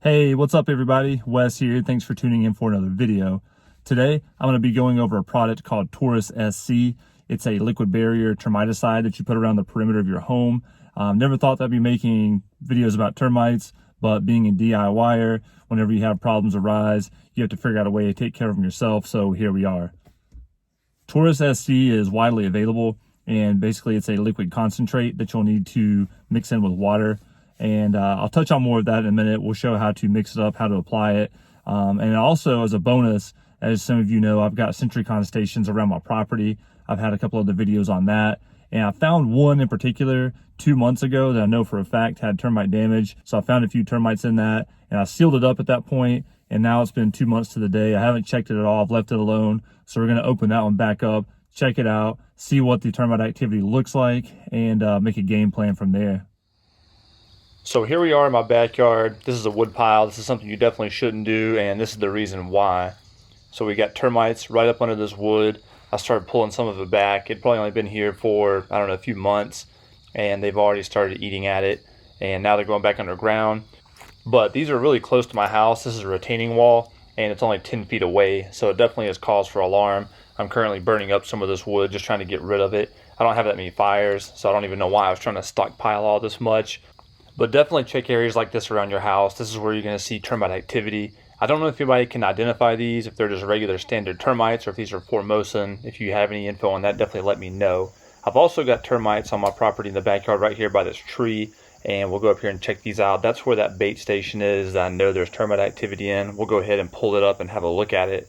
Hey, what's up everybody? Wes here. Thanks for tuning in for another video. Today, I'm going to be going over a product called Taurus SC. It's a liquid barrier termiticide that you put around the perimeter of your home. Never thought I'd be making videos about termites, but being a DIYer, whenever you have problems arise, you have to figure out a way to take care of them yourself, so here we are. Taurus SC is widely available, and basically it's a liquid concentrate that you'll need to mix in with water. And I'll touch on more of that in a minute. We'll show how to mix it up, how to apply it. And also, as a bonus, as some of you know, I've got Centuricon stations around my property. I've had a couple of the videos on that. And I found one in particular 2 months ago that I know for a fact had termite damage. So I found a few termites in that, and I sealed it up at that point. And now it's been 2 months to the day. I haven't checked it at all. I've left it alone. So we're going to open that one back up, check it out, see what the termite activity looks like, and make a game plan from there. So here we are in my backyard. This is a wood pile. This is something you definitely shouldn't do, and this is the reason why. So we got termites right up under this wood. I started pulling some of it back. It'd probably only been here for, I don't know, a few months, and they've already started eating at it, and now they're going back underground. But these are really close to my house. This is a retaining wall, and it's only 10 feet away, so it definitely is cause for alarm. I'm currently burning up some of this wood, just trying to get rid of it. I don't have that many fires, so I don't even know why I was trying to stockpile all this much. But definitely check areas like this around your house. This is where you're going to see termite activity. I don't know if anybody can identify these, if they're just regular standard termites or if these are Formosan. If you have any info on that, definitely let me know. I've also got termites on my property in the backyard right here by this tree, and we'll go up here and check these out. That's where that bait station is that I know there's termite activity in. We'll go ahead and pull it up and have a look at it.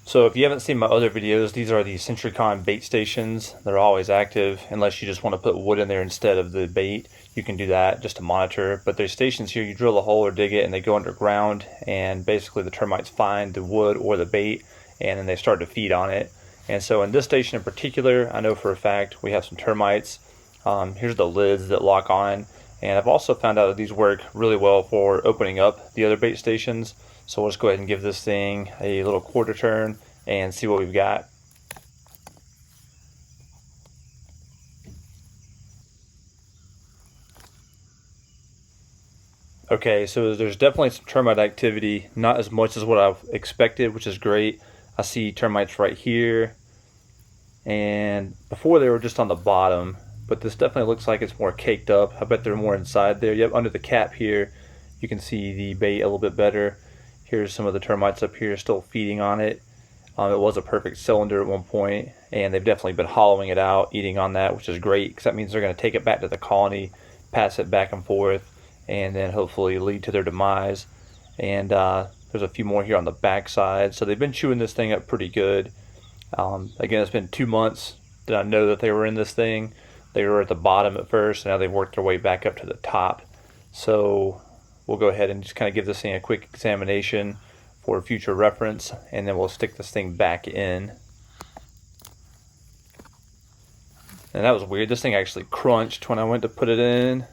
So if you haven't seen my other videos, these are the Centuricon bait stations. They're always active unless you just want to put wood in there instead of the bait. You can do that just to monitor. But there's stations here, you drill a hole or dig it and they go underground, and basically the termites find the wood or the bait and then they start to feed on it. And so in this station in particular, I know for a fact we have some termites. Here's the lids that lock on. And I've also found out that these work really well for opening up the other bait stations. So we'll just go ahead and give this thing a little quarter turn and see what we've got. Okay, so there's definitely some termite activity, not as much as what I've expected, which is great. I see termites right here, and before they were just on the bottom, but this definitely looks like it's more caked up. I bet they're more inside there. Yep, under the cap here, you can see the bait a little bit better. Here's some of the termites up here still feeding on it. It was a perfect cylinder at one point, and they've definitely been hollowing it out, eating on that, which is great, because that means they're going to take it back to the colony, pass it back and forth, and then hopefully lead to their demise. And there's a few more here on the back side, so they've been chewing this thing up pretty good. Again, it's been 2 months that I know that they were in this thing. They were at the bottom at first, and now they've worked their way back up to the top. So we'll go ahead and just kind of give this thing a quick examination for future reference, and then we'll stick this thing back in. And that was weird. This thing actually crunched when I went to put it in.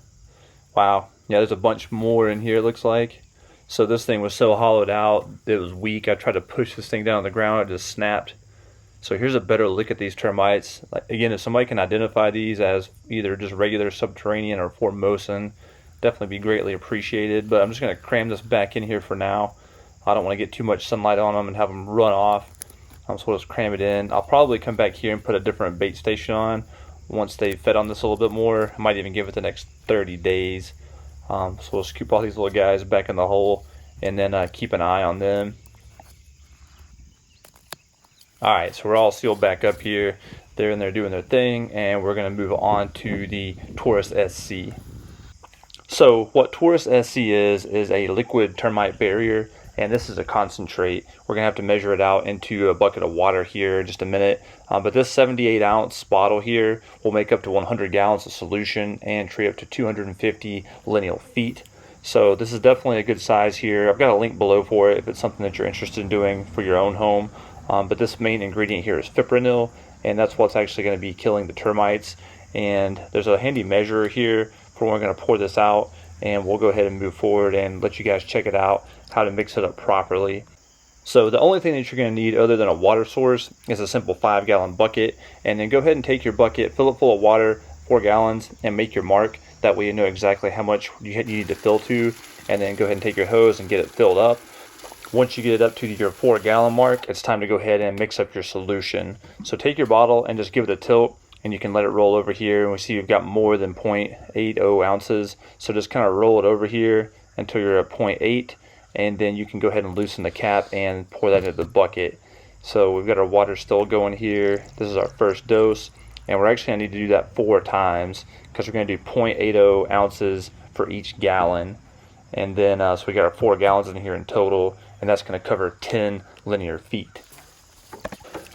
Wow. Yeah, there's a bunch more in here, it looks like. So this thing was so hollowed out, it was weak. I tried to push this thing down on the ground, it just snapped. So here's a better look at these termites. Again, if somebody can identify these as either just regular subterranean or Formosan, definitely be greatly appreciated. But I'm just going to cram this back in here for now. I don't want to get too much sunlight on them and have them run off. So we'll just cram it in. I'll probably come back here and put a different bait station on once they've fed on this a little bit more. I might even give it the next 30 days. So we'll scoop all these little guys back in the hole and then keep an eye on them. Alright, so we're all sealed back up here. They're in there doing their thing, and we're going to move on to the Taurus SC. So what Taurus SC is a liquid termite barrier, and this is a concentrate. We're going to have to measure it out into a bucket of water here in just a minute. But this 78-ounce bottle here will make up to 100 gallons of solution and treat up to 250 lineal feet. So this is definitely a good size here. I've got a link below for it if it's something that you're interested in doing for your own home. But this main ingredient here is fipronil, and that's what's actually going to be killing the termites. And there's a handy measurer here for when we're going to pour this out, and we'll go ahead and move forward and let you guys check it out, how to mix it up properly. So the only thing that you're going to need other than a water source is a simple 5-gallon bucket, and then go ahead and take your bucket, fill it full of water, 4 gallons, and make your mark. That way you know exactly how much you need to fill to, and then go ahead and take your hose and get it filled up. Once you get it up to your 4-gallon mark, it's time to go ahead and mix up your solution. So take your bottle and just give it a tilt, and you can let it roll over here, and we see you've got more than 0.80 ounces. So just kind of roll it over here until you're at 0.8, and then you can go ahead and loosen the cap and pour that into the bucket. So we've got our water still going here. This is our first dose, and we're actually going to need to do that 4 times because we're going to do 0.80 ounces for each gallon. And then so we got our 4 gallons in here in total, and that's going to cover 10 linear feet.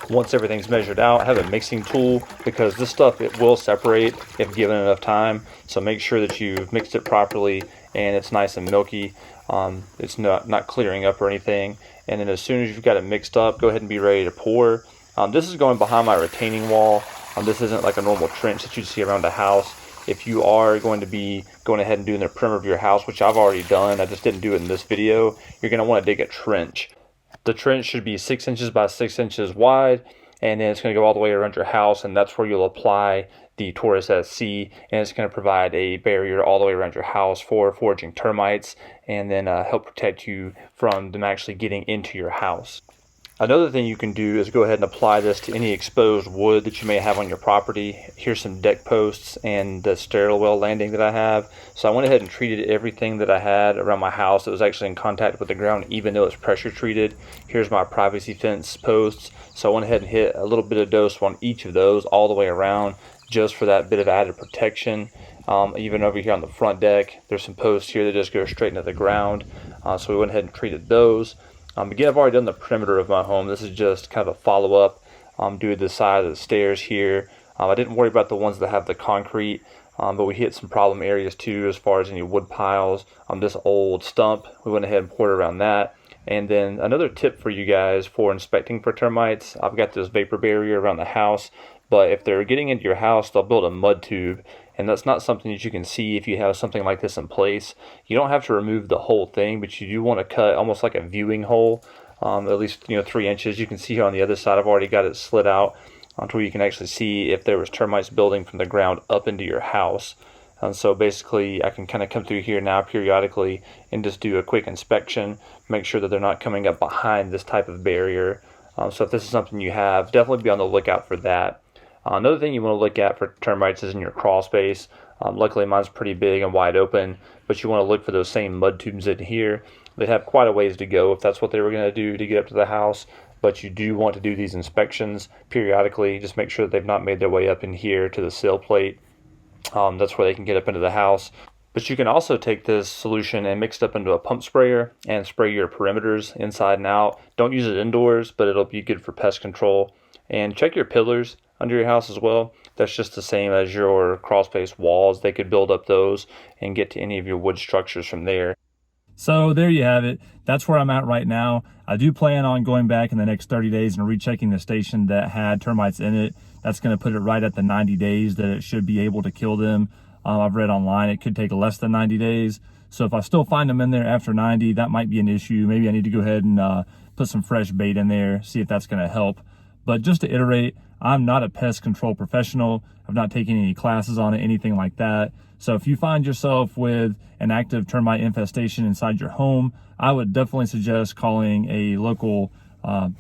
Once everything's measured out, have a mixing tool, because this stuff, it will separate if given enough time. So make sure that you've mixed it properly and it's nice and milky. It's not clearing up or anything. And then as soon as you've got it mixed up, go ahead and be ready to pour. This is going behind my retaining wall. This isn't like a normal trench that you'd see around a house. If you are going to be going ahead and doing the perimeter of your house, which I've already done, I just didn't do it in this video, you're going to want to dig a trench. The trench should be 6 inches by 6 inches wide, and then it's going to go all the way around your house, and that's where you'll apply the Taurus SC, and it's going to provide a barrier all the way around your house for foraging termites, and then help protect you from them actually getting into your house. Another thing you can do is go ahead and apply this to any exposed wood that you may have on your property. Here's some deck posts and the stairwell landing that I have. So I went ahead and treated everything that I had around my house that was actually in contact with the ground, even though it's pressure treated. Here's my privacy fence posts. So I went ahead and hit a little bit of dose on each of those all the way around, just for that bit of added protection. Even over here on the front deck, there's some posts here that just go straight into the ground. So we went ahead and treated those. Again, I've already done the perimeter of my home. This is just kind of a follow-up due to the side of the stairs here. I didn't worry about the ones that have the concrete, but we hit some problem areas too as far as any wood piles. This old stump, we went ahead and poured around that. And then another tip for you guys for inspecting for termites, I've got this vapor barrier around the house, but if they're getting into your house, they'll build a mud tube. And that's not something that you can see if you have something like this in place. You don't have to remove the whole thing, but you do want to cut almost like a viewing hole, at least 3 inches. You can see here on the other side, I've already got it slit out onto where you can actually see if there was termites building from the ground up into your house. And so basically, I can kind of come through here now periodically and just do a quick inspection, make sure that they're not coming up behind this type of barrier. So if this is something you have, definitely be on the lookout for that. Another thing you want to look at for termites is in your crawl space. Luckily mine's pretty big and wide open, but you want to look for those same mud tubes in here. They have quite a ways to go if that's what they were going to do to get up to the house, but you do want to do these inspections periodically. Just make sure that they've not made their way up in here to the sill plate. That's where they can get up into the house. But you can also take this solution and mix it up into a pump sprayer and spray your perimeters inside and out. Don't use it indoors, but it'll be good for pest control. And check your pillars under your house as well. That's just the same as your crawl space walls. They could build up those and get to any of your wood structures from there. So there you have it. That's where I'm at right now. I do plan on going back in the next 30 days and rechecking the station that had termites in it. That's going to put it right at the 90 days that it should be able to kill them. I've read online it could take less than 90 days. So if I still find them in there after 90, that might be an issue. Maybe I need to go ahead and put some fresh bait in there, see if that's going to help. But just to iterate, I'm not a pest control professional. I've not taken any classes on it, anything like that. So if you find yourself with an active termite infestation inside your home, I would definitely suggest calling a local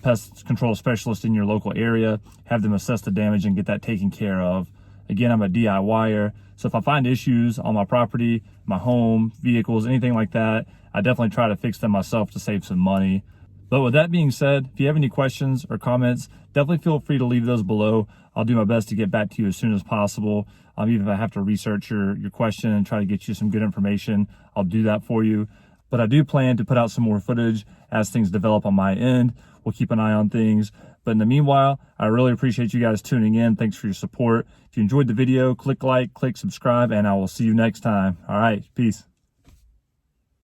pest control specialist in your local area, have them assess the damage and get that taken care of. Again, I'm a DIYer, so if I find issues on my property, my home, vehicles, anything like that, I definitely try to fix them myself to save some money. But with that being said, if you have any questions or comments, definitely feel free to leave those below. I'll do my best to get back to you as soon as possible. Even if I have to research your question and try to get you some good information, I'll do that for you. But I do plan to put out some more footage as things develop on my end. We'll keep an eye on things. But in the meanwhile, I really appreciate you guys tuning in. Thanks for your support. If you enjoyed the video, click like, click subscribe, and I will see you next time. All right, peace.